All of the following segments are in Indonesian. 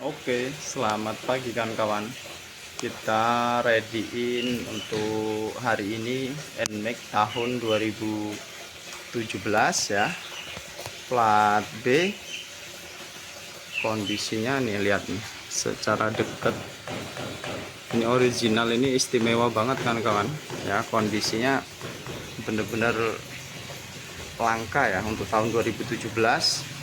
Oke, selamat pagi kawan-kawan. Kita readyin untuk hari ini NMAX tahun 2017 ya. Plat B. Kondisinya nih, lihat nih secara dekat. Ini original, ini istimewa banget kan kawan. Ya, kondisinya bener-bener langka ya untuk tahun 2017.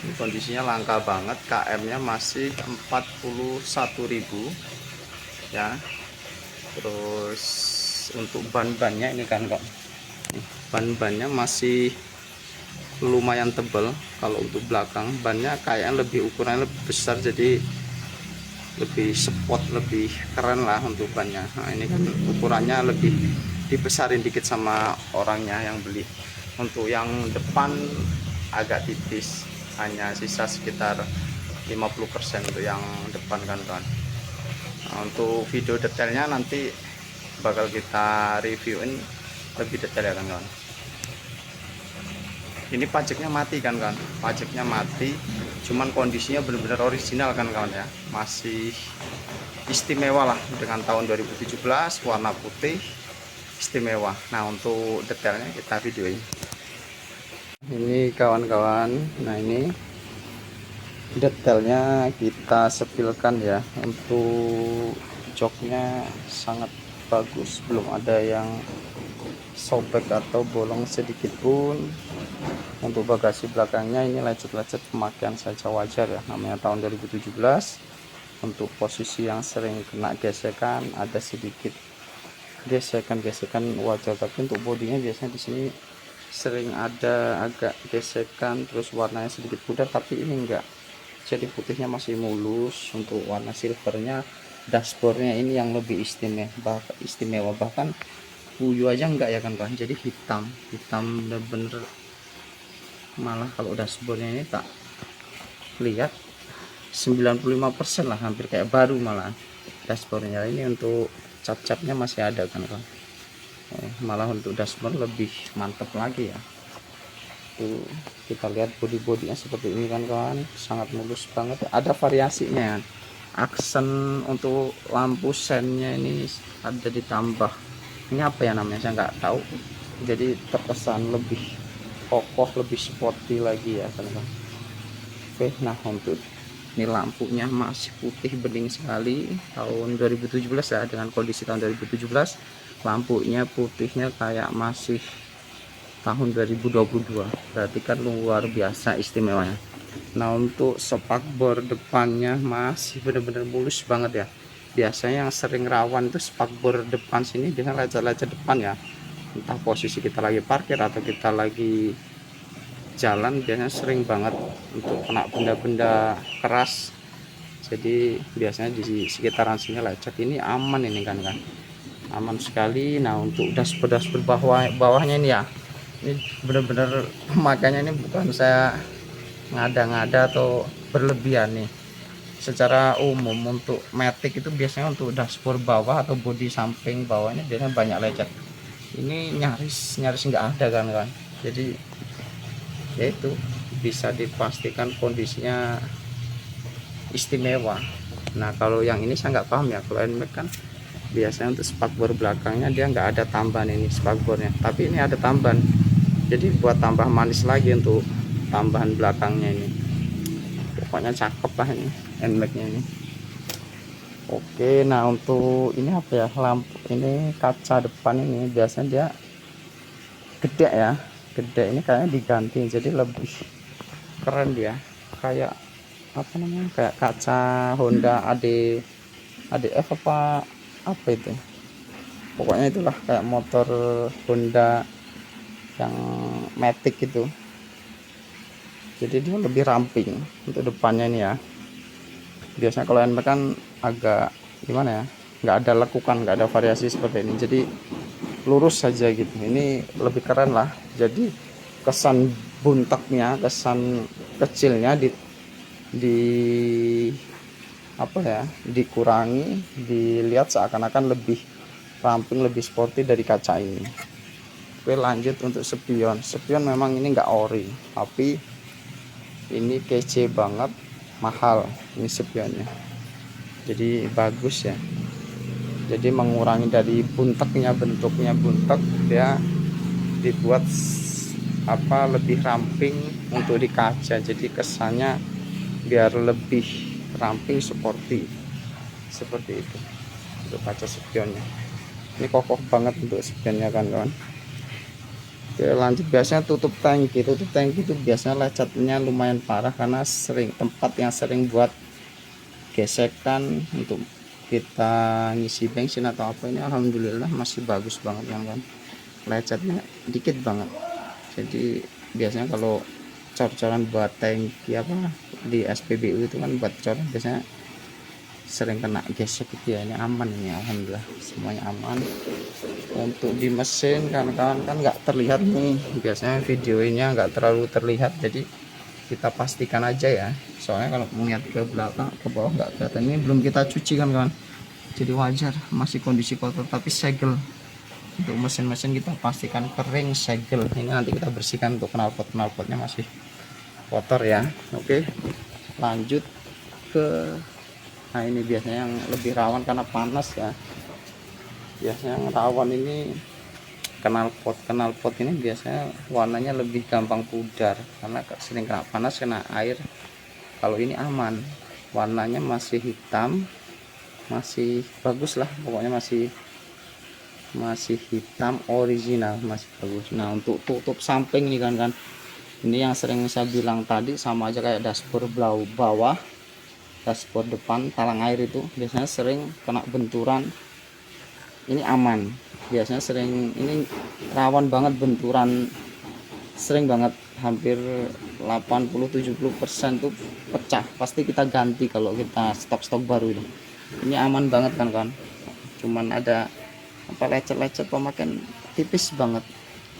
Ini kondisinya langka banget, KM-nya masih 41.000 ya. Terus untuk ban-bannya ini kan kok, ban-bannya masih lumayan tebal. Kalau untuk belakang bannya kayaknya lebih ukurannya lebih besar, jadi lebih sport, lebih keren lah untuk bannya. Nah ini kan ukurannya lebih dibesarin dikit sama orangnya yang beli. Untuk yang depan agak tipis, hanya sisa sekitar 50% untuk yang depan kan kawan. Nah, untuk video detailnya nanti bakal kita reviewin lebih detail ya kan kawan. Ini pajaknya mati kan kawan, pajaknya mati, cuman kondisinya benar-benar original kan kawan ya, masih istimewa lah dengan tahun 2017, warna putih istimewa. Nah untuk detailnya kita videoin ini kawan-kawan. Nah ini detailnya kita sepilkan ya. Untuk joknya sangat bagus, belum ada yang sobek atau bolong sedikit pun. Untuk bagasi belakangnya ini lecet-lecet pemakaian saja, wajar ya, namanya tahun 2017. Untuk posisi yang sering kena gesekan, ada sedikit gesekan wajar, tapi untuk bodinya biasanya di sini sering ada agak gesekan, terus warnanya sedikit pudar, tapi ini enggak, jadi putihnya masih mulus. Untuk warna silvernya, dashboardnya ini yang lebih istimewa, bahkan puyuh aja enggak ya kan kawan, jadi hitam bener-bener. Malah kalau dashboardnya ini tak lihat 95% lah, hampir kayak baru malah dashboardnya. Ini untuk cap-capnya masih ada kan kawan. Malah untuk dashboard lebih mantap lagi ya. Tuh kita lihat body-bodinya seperti ini kan kawan, sangat mulus banget. Ada variasinya kan, aksen untuk lampu sennya ini ada ditambah, ini apa ya namanya saya nggak tahu, jadi terkesan lebih kokoh, lebih sporty lagi ya kan kawan. Oke, nah untuk ini lampunya masih putih bening sekali, tahun 2017 ya, dengan kondisi tahun 2017 lampunya putihnya kayak masih tahun 2022, berarti kan luar biasa istimewanya. Nah untuk spakbor depannya masih benar-benar mulus banget ya. Biasanya yang sering rawan itu spakbor depan sini dengan lecet-lecet depan ya, entah posisi kita lagi parkir atau kita lagi jalan, biasanya sering banget untuk kena benda-benda keras, jadi biasanya di sekitaran sini lecet. Ini aman ini kan aman sekali. Nah untuk dashboard bawahnya ini ya, ini benar-benar pemakaiannya ini bukan saya ngada-ngada atau berlebihan nih. Secara umum untuk Matic itu biasanya untuk dashboard bawah atau bodi samping bawahnya biasanya banyak lecet, ini nyaris nggak ada kan. Jadi yaitu bisa dipastikan kondisinya istimewa. Nah kalau yang ini saya nggak paham ya, kalau NMAX kan biasanya untuk spakbor belakangnya dia nggak ada tambahan ini spakbornya, tapi ini ada tambahan, jadi buat tambah manis lagi untuk tambahan belakangnya ini. Pokoknya cakep lah ini NMAX nya ini. Oke, nah untuk ini apa ya, lampu ini kaca depan ini biasanya dia gede ya, gede, ini kayaknya diganti jadi lebih keren dia, kayak apa namanya, kayak kaca Honda ADF apa itu, pokoknya itulah kayak motor Honda yang Matic itu, jadi dia lebih ramping untuk depannya ini ya. Biasanya kalau NMAX kan agak gimana ya, nggak ada lekukan, nggak ada variasi seperti ini, jadi lurus saja gitu. Ini lebih keren lah, jadi kesan buntaknya, kesan kecilnya di apa ya, dikurangi, dilihat seakan-akan lebih ramping, lebih sporty dari kaca ini. Oke, lanjut untuk spion memang ini enggak ori, tapi ini kece banget. mahal ini spionnya, jadi bagus ya. Jadi mengurangi dari bunteknya, bentuknya buntek, dia dibuat lebih ramping untuk di kaca, jadi kesannya biar lebih ramping seperti itu untuk kaca spionnya. Ini kokoh banget untuk spionnya kan kawan. Oke, lanjut. Biasanya tutup tangki itu biasanya lecetnya lumayan parah karena tempat yang sering buat gesekan untuk kita ngisi bensin atau apa. Ini alhamdulillah masih bagus banget kan, lecetnya dikit banget. Jadi biasanya kalau cor-coran buat tangki di SPBU itu kan buat cor biasanya sering kena gesek gitu ya. Ini aman, ini alhamdulillah semuanya aman. Untuk di mesin kawan-kawan kan nggak terlihat nih, biasanya videonya nggak terlalu terlihat, jadi kita pastikan aja ya, soalnya kalau melihat ke belakang ke bawah nggak kelihatan. Ini belum kita cuci kan kawan, jadi wajar masih kondisi kotor, tapi segel untuk mesin-mesin kita pastikan kering, segel. Ini nanti kita bersihkan untuk knalpotnya masih kotor ya. Oke, lanjut ke ini biasanya yang lebih rawan karena panas ya. Biasanya yang rawan ini knalpot ini biasanya warnanya lebih gampang pudar karena sering kena panas, kena air. Kalau ini aman, warnanya masih hitam, masih bagus lah pokoknya, masih hitam original, masih bagus. Nah untuk tutup samping ini kan ini yang sering saya bilang tadi, sama aja kayak dashboard bawah, dashboard depan, talang air itu biasanya sering kena benturan. Ini aman, biasanya sering, ini rawan banget benturan, sering banget, hampir 80-70% tuh pecah, pasti kita ganti kalau kita stok baru itu. Ini aman banget kan, cuman ada lecet-lecet pemakaian tipis banget,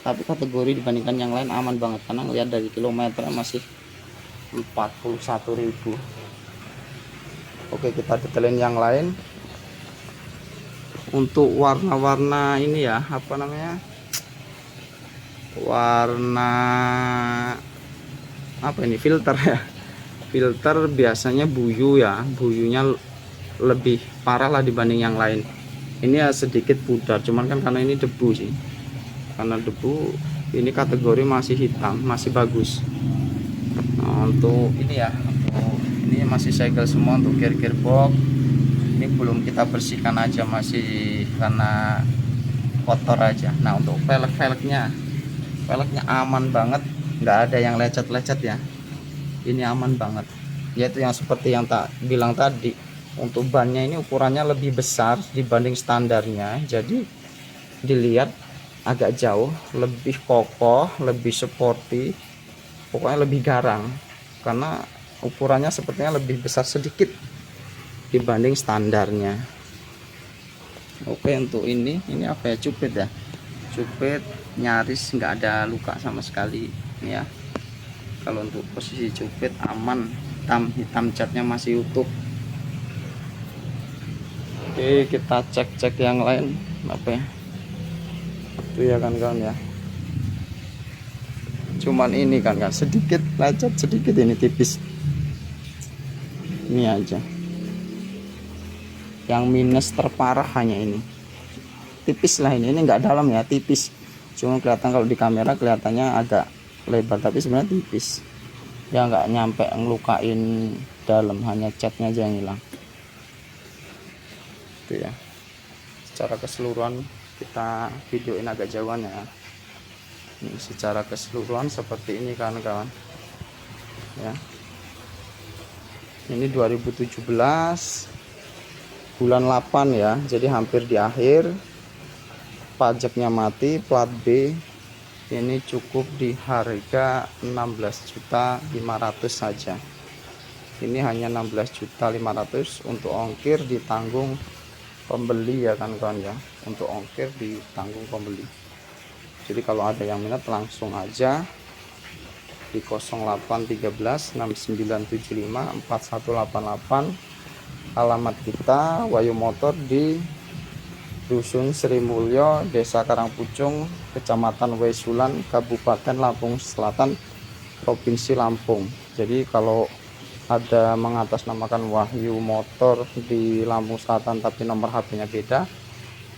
tapi kategori dibandingkan yang lain aman banget karena ngelihat dari kilometer masih 41.000. Oke, kita detailin yang lain. Untuk warna-warna ini ya, warna ini filter ya. Filter biasanya buyu ya, buyunya lebih parah lah dibanding yang lain. Ini ya sedikit pudar, cuman kan karena ini debu sih, karena debu. Ini kategori masih hitam, masih bagus. Nah, untuk ini ya, ini masih segel semua untuk gearbox. Ini belum kita bersihkan aja, masih karena kotor aja. Nah untuk velgnya aman banget, nggak ada yang lecet-lecet ya. Ini aman banget, yaitu yang seperti yang tak bilang tadi. Untuk bannya ini ukurannya lebih besar dibanding standarnya, jadi dilihat agak jauh, lebih kokoh, lebih sporty, pokoknya lebih garang karena ukurannya sepertinya lebih besar sedikit dibanding standarnya. Oke, untuk ini apa ya, cupit ya, cupit nyaris nggak ada luka sama sekali ya. Kalau untuk posisi cupit aman, hitam catnya masih utuh. Oke, kita cek yang lain apa ya, itu ya kan ya. Cuman ini kan sedikit lecet, sedikit ini tipis, ini aja. Yang minus terparah hanya ini, tipis lah, ini nggak dalam ya, tipis. Cuma kelihatan kalau di kamera kelihatannya agak lebar, tapi sebenarnya tipis ya, nggak nyampe ngelukain dalam, hanya catnya aja yang hilang itu ya. Secara keseluruhan kita videoin agak jauhan ya. Ini secara keseluruhan seperti ini kawan-kawan ya. Ini 2017 bulan 8 ya, jadi hampir di akhir. Pajaknya mati, plat B. Ini cukup di harga 16.500.000 saja. Ini hanya 16.500.000, untuk ongkir ditanggung pembeli ya kan kawan ya. Untuk ongkir ditanggung pembeli. Jadi kalau ada yang minat langsung aja di 0813 6975 4188. Alamat kita Wayu Motor di Dusun Sri Mulyo, Desa Karangpucung, Kecamatan Wesulan, Kabupaten Lampung Selatan, Provinsi Lampung. Jadi kalau ada mengatasnamakan Wahyu Motor di Lampung Selatan tapi nomor HP-nya beda,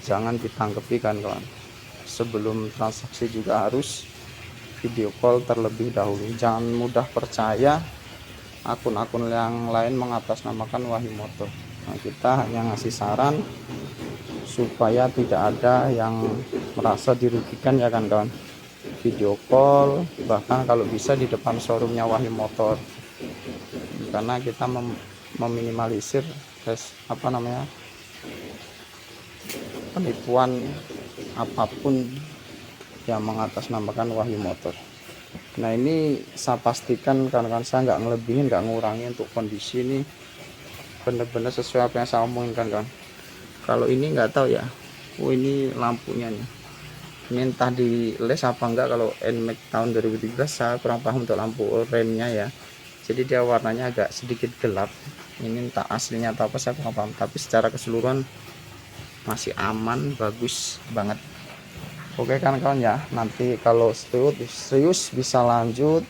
jangan ditanggapi kan kawan. Sebelum transaksi juga harus video call terlebih dahulu. Jangan mudah percaya akun-akun yang lain mengatasnamakan Wahyu Motor. Nah, kita hanya ngasih saran supaya tidak ada yang merasa dirugikan ya kan kawan. Video call bahkan kalau bisa di depan showroomnya Wahyu Motor, karena kita meminimalisir penipuan apapun yang mengatasnamakan Wahyu Motor. Nah, ini saya pastikan kan saya nggak ngelebihin, nggak ngurangi untuk kondisi ini benar-benar sesuai apa yang saya omongin kan. Kalau ini nggak tahu ya, ini lampunya nih, ini entah di les apa enggak. Kalau NMAX tahun 2013 saya kurang paham untuk lampu remnya ya, jadi dia warnanya agak sedikit gelap. Ini entah aslinya atau apa saya kurang paham, tapi secara keseluruhan masih aman, bagus banget. Oke kan kawan ya, nanti kalau serius bisa lanjut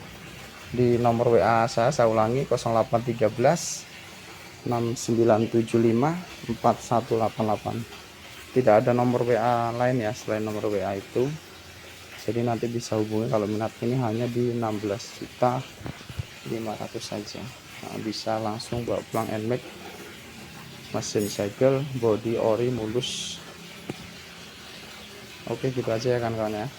di nomor WA saya ulangi 0813 6975 4188. Tidak ada nomor WA lain ya selain nomor WA itu, jadi nanti bisa hubungi kalau minat. Ini hanya di 16.500.000 saja. Nah, bisa langsung bawa pulang NMAX, mesin segel, body ori mulus. Oke, gitu aja ya kan kawan ya.